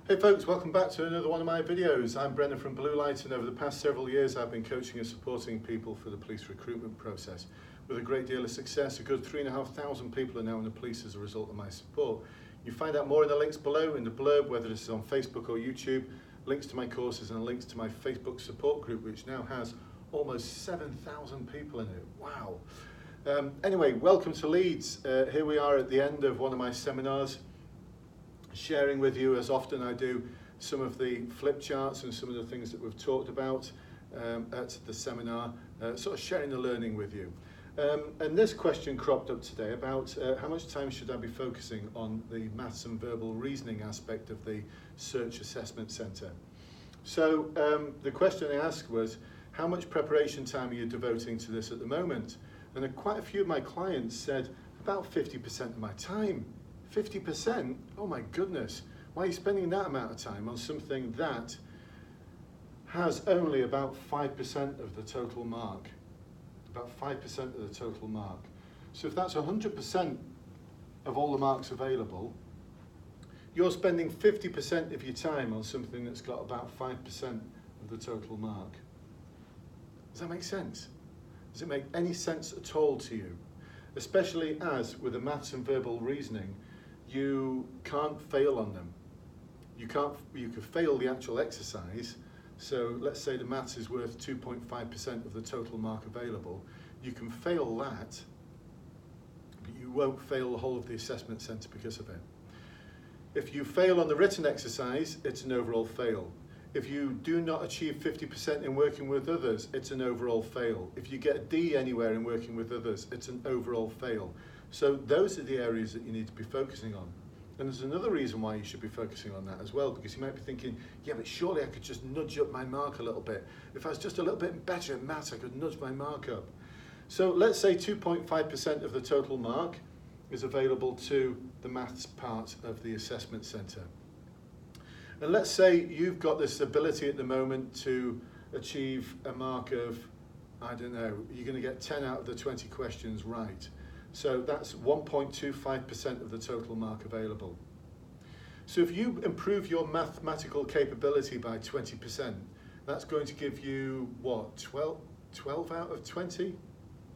Hey folks, welcome back to another one of my videos. I'm Brendan from Bluelight, and over the past several years I've been coaching and supporting people for the police recruitment process with a great deal of success. A good 3,500 people are now in the police as a result of my support. You find out more in the links below in the blurb, whether this is on Facebook or YouTube, links to my courses and links to my Facebook support group, which now has almost 7,000 people in it. Wow. Anyway, welcome to Leeds. Here we are at the end of one of my seminars, sharing with you, as often I do, some of the flip charts and some of the things that we've talked about at the seminar, sort of sharing the learning with you. And this question cropped up today about how much time should I be focusing on the maths and verbal reasoning aspect of the Search Assessment Centre. So the question I asked was, how much preparation time are you devoting to this at the moment? And quite a few of my clients said, about 50% of my time. 50%? Oh my goodness, why are you spending that amount of time on something that has only about 5% of the total mark? About 5% of the total mark. So if that's 100% of all the marks available, you're spending 50% of your time on something that's got about 5% of the total mark. Does that make sense? Does it make any sense at all to you? Especially as with the maths and verbal reasoning, you can't fail on them. You could fail the actual exercise. So let's say the maths is worth 2.5% of the total mark available. You can fail that, but you won't fail the whole of the assessment centre because of it. If you fail on the written exercise, it's an overall fail. If you do not achieve 50% in working with others, it's an overall fail. If you get a D anywhere in working with others, it's an overall fail. So those are the areas that you need to be focusing on. And there's another reason why you should be focusing on that as well, because you might be thinking, yeah, but surely I could just nudge up my mark a little bit. If I was just a little bit better at maths, I could nudge my mark up. So let's say 2.5% of the total mark is available to the maths part of the assessment centre. And let's say you've got this ability at the moment to achieve a mark of, I don't know, you're going to get 10 out of the 20 questions right. So that's 1.25% of the total mark available. So if you improve your mathematical capability by 20%, that's going to give you, what, 12 out of 20?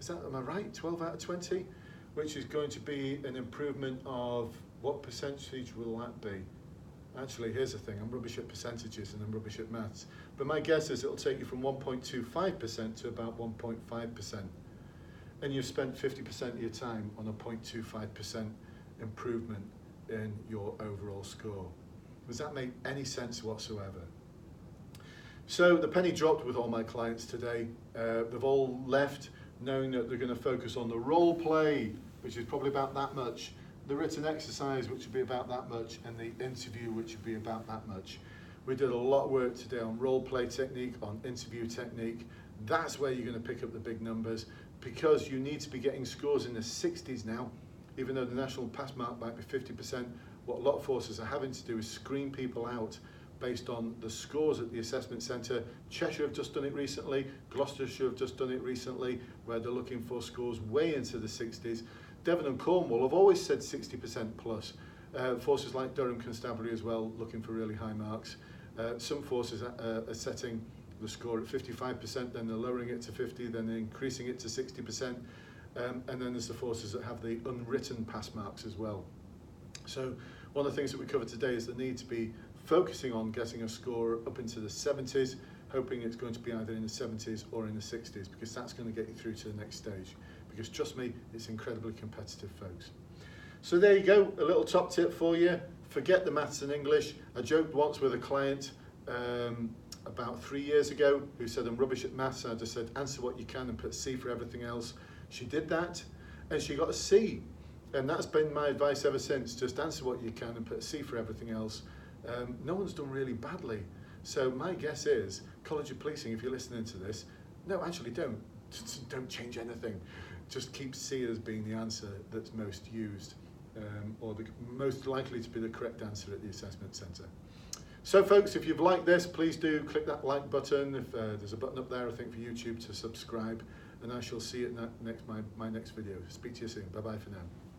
Am I right? 12 out of 20? Which is going to be an improvement of, what percentage will that be? Actually, here's the thing, I'm rubbish at percentages and I'm rubbish at maths. But my guess is it'll take you from 1.25% to about 1.5%. And you've spent 50% of your time on a 0.25% improvement in your overall score. Does that make any sense whatsoever? So the penny dropped with all my clients today. They've all left knowing that they're going to focus on the role play, which is probably about that much, the written exercise, which would be about that much, and the interview, which would be about that much. We did a lot of work today on role play technique, on interview technique. That's where you're going to pick up the big numbers, because you need to be getting scores in the 60s now. Even though the national pass mark might be 50%, what a lot of forces are having to do is screen people out based on the scores at the assessment centre. Cheshire have just done it recently, Gloucestershire have just done it recently, where they're looking for scores way into the 60s. Devon and Cornwall have always said 60% plus. Forces like Durham Constabulary as well, looking for really high marks. Some forces are setting the score at 55%, then they're lowering it to 50, then they're increasing it to 60%. And then there's the forces that have the unwritten pass marks as well. So one of the things that we covered today is the need to be focusing on getting a score up into the 70s, hoping it's going to be either in the 70s or in the 60s, because that's going to get you through to the next stage. Because trust me, it's incredibly competitive, folks. So there you go, a little top tip for you. Forget the maths and English. I joked once with a client about 3 years ago who said, I'm rubbish at maths. I just said, answer what you can and put C for everything else. She did that and she got a C. And that's been my advice ever since. Just answer what you can and put a C for everything else. No one's done really badly. So my guess is, College of Policing, if you're listening to this, no, actually don't. Don't change anything. Just keep C as being the answer that's most used, or the most likely to be the correct answer at the assessment centre. So folks, if you've liked this, please do click that like button. If there's a button up there, I think, for YouTube to subscribe, and I shall see you at my next video. Speak to you soon. Bye-bye for now.